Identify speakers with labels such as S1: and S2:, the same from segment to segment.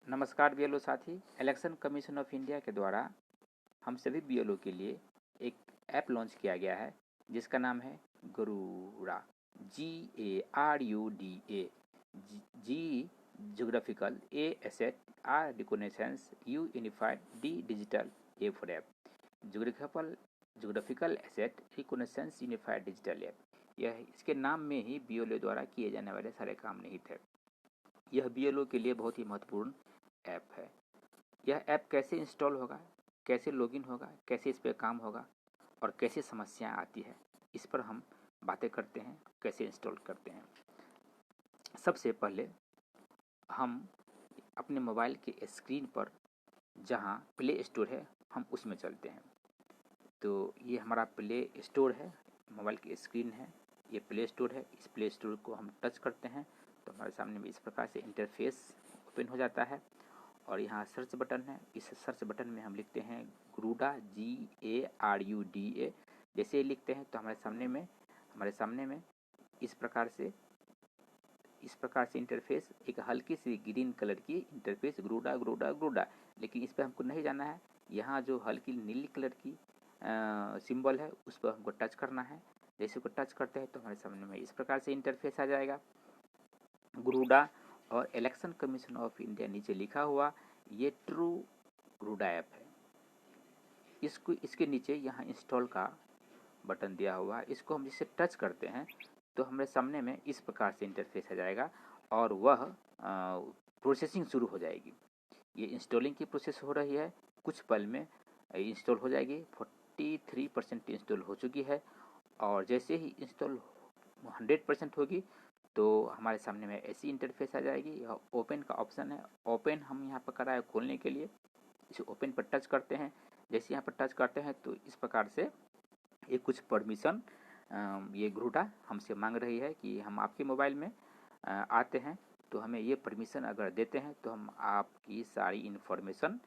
S1: नमस्कार बीएलओ साथी। Election commission of India के द्वारा हम सभी बीएलओ के लिए एक ऐप लॉन्च किया गया है जिसका नाम है Garuda. GARUDA। G geographical, A asset, R reconnaissance, U unified, D digital, A for app. Geographical asset reconnaissance unified digital app. यह इसके नाम में ही बीएलओ द्वारा किए जाने वाले सारे काम निहित है। यह बीएलओ के लिए बहुत ही महत्वपूर्ण ऐप है। यह ऐप कैसे इंस्टॉल होगा, कैसे लॉगिन होगा, कैसे इस पर काम होगा और कैसे समस्याएं आती है, इस पर हम बातें करते हैं। कैसे इंस्टॉल करते हैं, सबसे पहले हम अपने मोबाइल के स्क्रीन पर जहां प्ले स्टोर है हम उसमें चलते हैं। तो ये हमारा प्ले स्टोर है, मोबाइल की स्क्रीन है, ये प्ले स्टोर है। इस प्ले स्टोर को हम टच करते हैं तो हमारे सामने में इस प्रकार से इंटरफेस ओपन हो जाता है और यहाँ सर्च बटन है। इस सर्च बटन में हम लिखते हैं गरुड़ा, GARUDA। जैसे ही लिखते हैं तो हमारे सामने में इस प्रकार से इंटरफेस, एक हल्की सी ग्रीन कलर की इंटरफेस, गरुड़ा गरुड़ा गरुड़ा। लेकिन इस पर हमको नहीं जाना है। यहाँ जो हल्की नीली कलर की सिंबल है उस पर हमको टच करना है। जैसे को टच करते हैं तो हमारे सामने में इस प्रकार से इंटरफेस आ जाएगा। गरुड़ा और इलेक्शन कमीशन ऑफ इंडिया नीचे लिखा हुआ, ये ट्रू गरुड़ा ऐप है। इसके नीचे यहाँ इंस्टॉल का बटन दिया हुआ है। इसको हम जिससे टच करते हैं तो हमारे सामने में इस प्रकार से इंटरफेस आ जाएगा और वह प्रोसेसिंग शुरू हो जाएगी। ये इंस्टॉलिंग की प्रोसेस हो रही है, कुछ पल में इंस्टॉल हो जाएगी। 43% इंस्टॉल हो चुकी है और जैसे ही इंस्टॉल 100% होगी तो हमारे सामने में ऐसी इंटरफेस आ जाएगी। यह ओपन का ऑप्शन है, ओपन हम यहाँ पर करा है खोलने के लिए। इसे ओपन पर टच करते हैं। जैसे यहाँ पर टच करते हैं तो इस प्रकार से ये कुछ परमिशन ये गरुड़ा हमसे मांग रही है कि हम आपके मोबाइल में आते हैं तो हमें ये परमिशन अगर देते हैं तो हम आपकी सारी इन्फॉर्मेशन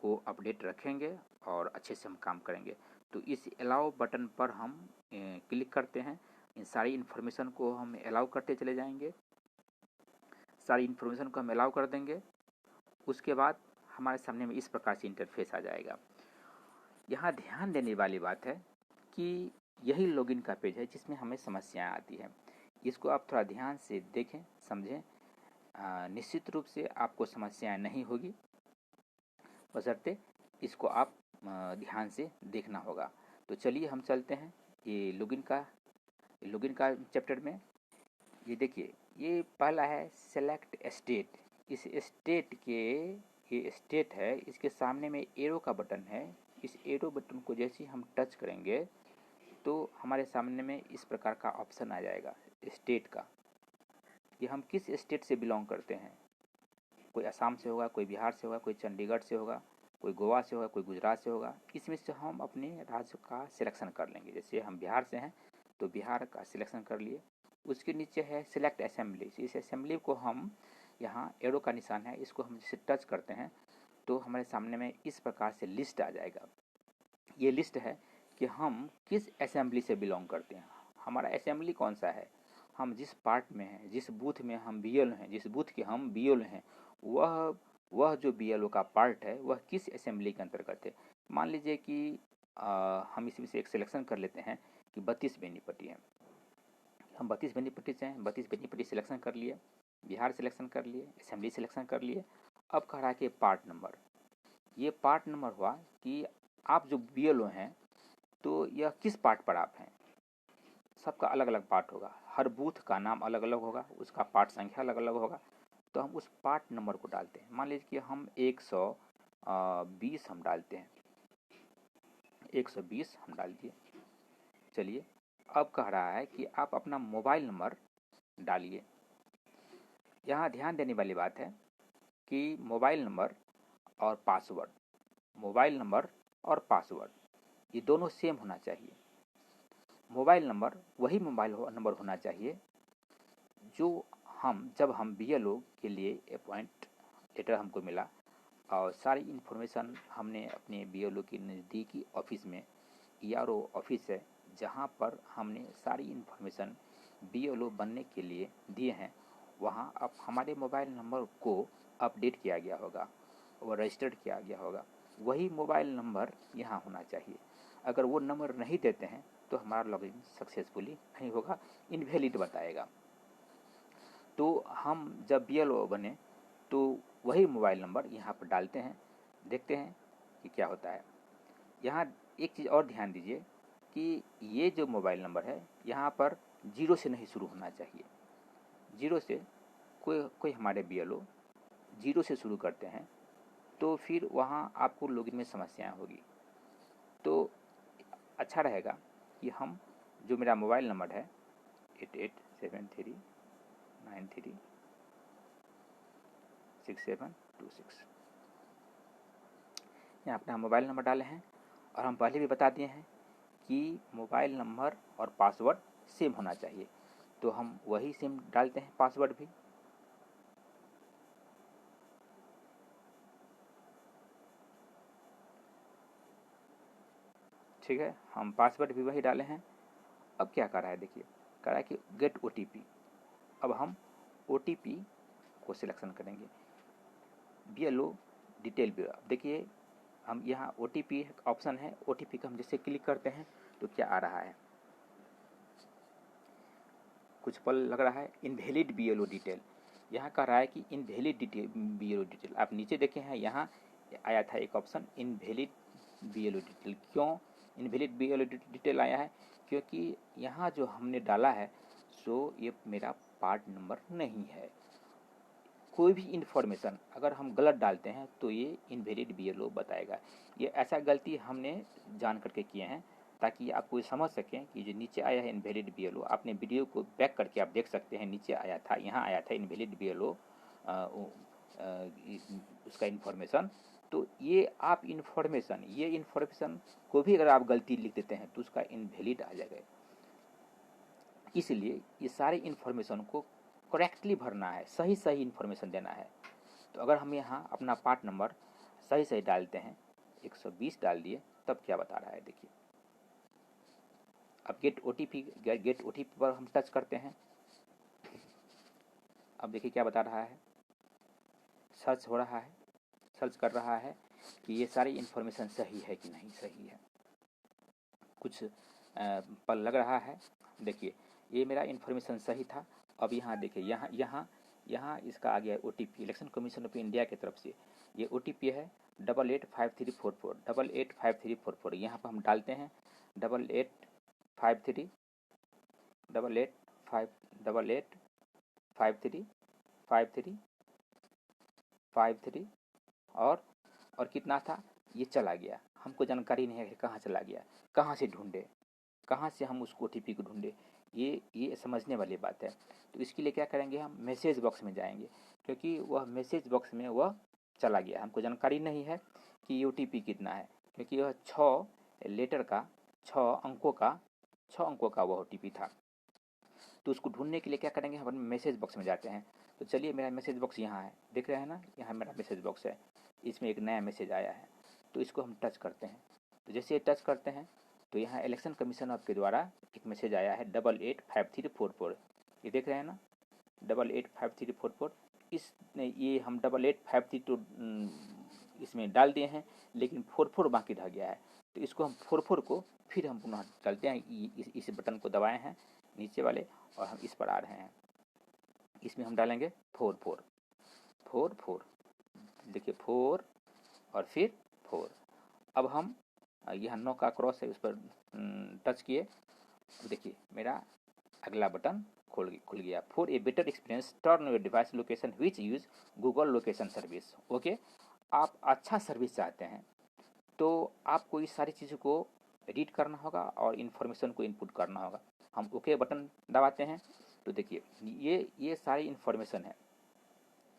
S1: को अपडेट रखेंगे और अच्छे से हम काम करेंगे। तो इस अलाउ बटन पर हम क्लिक करते हैं। इन सारी इन्फॉर्मेशन को हम अलाउ करते चले जाएंगे। सारी इन्फॉर्मेशन को हम अलाउ कर देंगे। उसके बाद हमारे सामने में इस प्रकार से इंटरफेस आ जाएगा। यहाँ ध्यान देने वाली बात है कि यही लॉगिन का पेज है जिसमें हमें समस्याएं आती हैं। इसको आप थोड़ा ध्यान से देखें, समझें। निश्चित रूप से आपको समस्याएं नहीं होगी, बशर्ते इसको आप ध्यान से देखना होगा। तो चलिए हम चलते हैं ये लॉगिन का चैप्टर में। ये देखिए, ये पहला है सेलेक्ट स्टेट। इस स्टेट के ये स्टेट है, इसके सामने में एरो का बटन है। इस एरो बटन को जैसे ही हम टच करेंगे तो हमारे सामने में इस प्रकार का ऑप्शन आ जाएगा स्टेट का। कि हम किस स्टेट से बिलोंग करते हैं। कोई असम से होगा, कोई बिहार से होगा, कोई चंडीगढ़ से होगा, कोई गोवा से होगा, कोई गुजरात से होगा। इसमें से हम अपने राज्य का सिलेक्शन कर लेंगे। जैसे हम बिहार से हैं तो बिहार का सिलेक्शन कर लिए। उसके नीचे है सिलेक्ट असेंबली। इस असेंबली को हम, यहाँ एरो का निशान है, इसको हम जैसे टच करते हैं तो हमारे सामने में इस प्रकार से लिस्ट आ जाएगा। ये लिस्ट है कि हम किस असेंबली से बिलोंग करते हैं। हमारा असेंबली कौन सा है, हम जिस पार्ट में हैं, जिस बूथ में हम बीएलओ हैं, जिस बूथ के हम बीएलओ हैं, वह जो बीएलओ का पार्ट है वह किस असेंबली के अंतर्गत है। मान लीजिए कि हम इसमें से एक सिलेक्शन कर लेते हैं कि 32 बेनीपट्टी है। हम 32 बेनीपट्टी से हैं, 32 बेनीपट्टी सिलेक्शन कर लिए, बिहार सिलेक्शन कर लिए, असेंबली सिलेक्शन कर लिए। अब कह रहा है कि पार्ट नंबर। ये पार्ट नंबर हुआ कि आप जो बीएलओ हैं तो यह किस पार्ट पर आप हैं। सबका अलग अलग पार्ट होगा, हर बूथ का नाम अलग अलग होगा, उसका पार्ट संख्या अलग अलग होगा। तो हम उस पार्ट नंबर को डालते हैं। मान लीजिए कि हम 120 हम डालते हैं, 120 हम डाल दिए। चलिए, अब कह रहा है कि आप अपना मोबाइल नंबर डालिए। यहाँ ध्यान देने वाली बात है कि मोबाइल नंबर और पासवर्ड, मोबाइल नंबर और पासवर्ड ये दोनों सेम होना चाहिए। मोबाइल नंबर वही मोबाइल नंबर होना चाहिए जो जब हम बीएलओ के लिए अपॉइंट लेटर हमको मिला और सारी इन्फॉर्मेशन हमने अपने बीएलओ के नज़दीकी ऑफिस में, ईआरओ ऑफिस है जहाँ पर हमने सारी इन्फॉर्मेशन बीएलओ बनने के लिए दिए हैं, वहाँ अब हमारे मोबाइल नंबर को अपडेट किया गया होगा और रजिस्टर्ड किया गया होगा। वही मोबाइल नंबर यहाँ होना चाहिए। अगर वो नंबर नहीं देते हैं तो हमारा लॉगिन सक्सेसफुली नहीं होगा, इनवैलिड बताएगा। तो हम जब BLO बने तो वही मोबाइल नंबर यहाँ पर डालते हैं, देखते हैं कि क्या होता है। यहाँ एक चीज़ और ध्यान दीजिए कि ये जो मोबाइल नंबर है यहाँ पर 0 से नहीं शुरू होना चाहिए। 0 से कोई हमारे BLO 0 से शुरू करते हैं तो फिर वहाँ आपको लॉगिन में समस्याएं होगी। तो अच्छा रहेगा कि हम जो मेरा मोबाइल नंबर है 8873936726, यहाँ अपना मोबाइल नंबर डाले हैं और हम पहले भी बता दिए हैं कि मोबाइल नंबर और पासवर्ड सेम होना चाहिए। तो हम वही सेम डालते हैं, पासवर्ड भी। ठीक है, हम पासवर्ड भी वही डाले हैं। अब क्या कर रहा है, देखिए कर रहा है कि गेट OTP। अब हम OTP को सिलेक्शन करेंगे, BLO डिटेल ब्यूरो। देखिए हम यहाँ OTP ऑप्शन है, OTP का हम जैसे क्लिक करते हैं तो क्या आ रहा है, कुछ पल लग रहा है इनवैलिड BLO डिटेल। यहाँ कह रहा है कि इनवैलिड BLO डिटेल। आप नीचे देखे हैं यहाँ आया था एक ऑप्शन इनवैलिड BLO डिटेल। क्यों इनवैलिड BLO डिटेल आया है? क्योंकि यहाँ जो हमने डाला है सो ये मेरा पार्ट नंबर नहीं है। कोई भी इन्फॉर्मेशन अगर हम गलत डालते हैं तो ये इनवैलिड BLO बताएगा। ये ऐसा गलती हमने जान करके किए हैं ताकि आप कोई समझ सकें कि जो नीचे आया है इनवैलिड BLO। आपने वीडियो को बैक करके आप देख सकते हैं, नीचे आया था, यहाँ आया था इनवैलिड BLO उसका इन्फॉर्मेशन। तो ये आप ये इन्फॉर्मेशन को भी अगर आप गलती लिख देते हैं तो उसका इनवैलिड आ जाएगा। इसलिए ये सारे इन्फॉर्मेशन को करेक्टली भरना है, सही सही इन्फॉर्मेशन देना है। तो अगर हम यहाँ अपना पार्ट नंबर सही सही डालते हैं, 120 डाल दिए, तब क्या बता रहा है देखिए। अब गेट OTP पर हम टच करते हैं। अब देखिए क्या बता रहा है, सर्च हो रहा है, सर्च कर रहा है कि ये सारी इन्फॉर्मेशन सही है कि नहीं सही है। कुछ पल लग रहा है। देखिए ये मेरा इन्फॉर्मेशन सही था। अब यहाँ देखिए यहाँ इसका आ गया OTP, election commission of India की तरफ से ये OTP है 885344 885344। यहाँ पर हम डालते हैं 8853 885353 और कितना था ये चला गया, हमको जानकारी नहीं है कि कहाँ चला गया, कहाँ से ढूंढे, कहाँ से हम उसको OTP को ढूंढे। ये समझने वाली बात है। तो इसके लिए क्या करेंगे, हम मैसेज बॉक्स में जाएंगे, क्योंकि वह मैसेज बॉक्स में वह चला गया, हमको जानकारी नहीं है कि OTP कितना है, क्योंकि यह 6 लेटर का 6 अंकों का वह OTP था। तो उसको ढूंढने के लिए क्या करेंगे, हम मैसेज बॉक्स में जाते हैं। तो चलिए मेरा मैसेज बॉक्स यहाँ है, देख रहे हैं ना, यहाँ मेरा मैसेज बॉक्स है, इसमें एक नया मैसेज आया है। तो इसको हम टच करते हैं। तो जैसे ये टच करते हैं तो यहाँ इलेक्शन कमीशन ऑफ के द्वारा एक मैसेज आया है 885344। ये देख रहे हैं ना 885344। ये हम 8853 इसमें डाल दिए हैं, लेकिन 44 बाकी रह गया है। तो इसको हम 44 को फिर हम पुनः डालते हैं, इस बटन को दबाए हैं नीचे वाले और हम इस पर आ रहे हैं। इसमें हम डालेंगे 44। देखिए 4 और फिर 4। अब हम यहाँ 9 का क्रॉस है, उस पर टच किए। अब देखिए मेरा अगला बटन खुल गया। For a better experience turn your device location which use Google location service. Okay, आप अच्छा सर्विस चाहते हैं तो आपको इस सारी चीज़ों को एडिट करना होगा और इन्फॉर्मेशन को इनपुट करना होगा। हम ओके बटन दबाते हैं तो देखिए ये सारी इन्फॉर्मेशन है।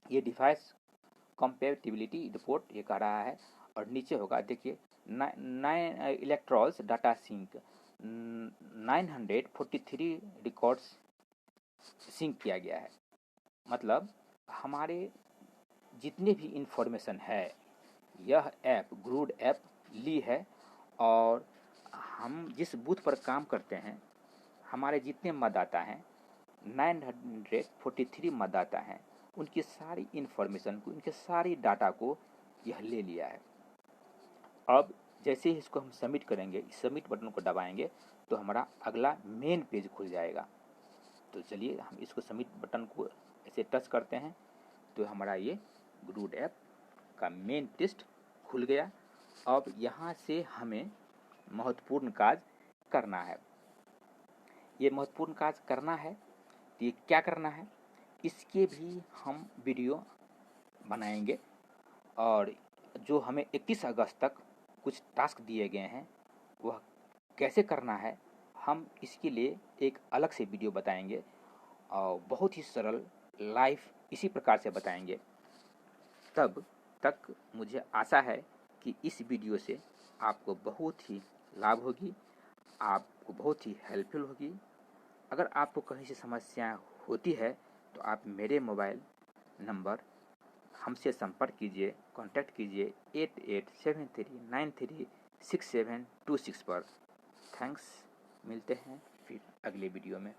S1: ये डिवाइस कंपेटिबिलिटी रिपोर्ट ये कह रहा है, और नीचे होगा देखिए 9 इलेक्ट्रॉल्स डाटा सिंक 943 रिकॉर्ड्स सिंक किया गया है। मतलब हमारे जितने भी इन्फॉर्मेशन है यह ऐप ग्रूड ऐप ली है, और हम जिस बूथ पर काम करते हैं हमारे जितने मतदाता हैं 943 मतदाता हैं, उनकी सारी इन्फॉर्मेशन को, उनके सारी डाटा को यह ले लिया है। अब जैसे ही इसको हम सबमिट करेंगे, इस सबमिट बटन को दबाएंगे तो हमारा अगला मेन पेज खुल जाएगा। तो चलिए हम इसको सबमिट बटन को ऐसे टच करते हैं तो हमारा ये ग्रूड ऐप का मेन टेस्ट खुल गया। अब यहाँ से हमें महत्वपूर्ण कार्य करना है। ये महत्वपूर्ण कार्य करना है तो ये क्या करना है, इसके भी हम वीडियो बनाएंगे। और जो हमें 31 अगस्त तक कुछ टास्क दिए गए हैं वह कैसे करना है, हम इसके लिए एक अलग से वीडियो बताएंगे और बहुत ही सरल लाइव इसी प्रकार से बताएंगे। तब तक मुझे आशा है कि इस वीडियो से आपको बहुत ही लाभ होगी, आपको बहुत ही हेल्पफुल होगी। अगर आपको कहीं से समस्या होती है तो आप मेरे मोबाइल नंबर हमसे संपर्क कीजिए, कांटेक्ट कीजिए 8873936726 पर। थैंक्स, मिलते हैं फिर अगले वीडियो में।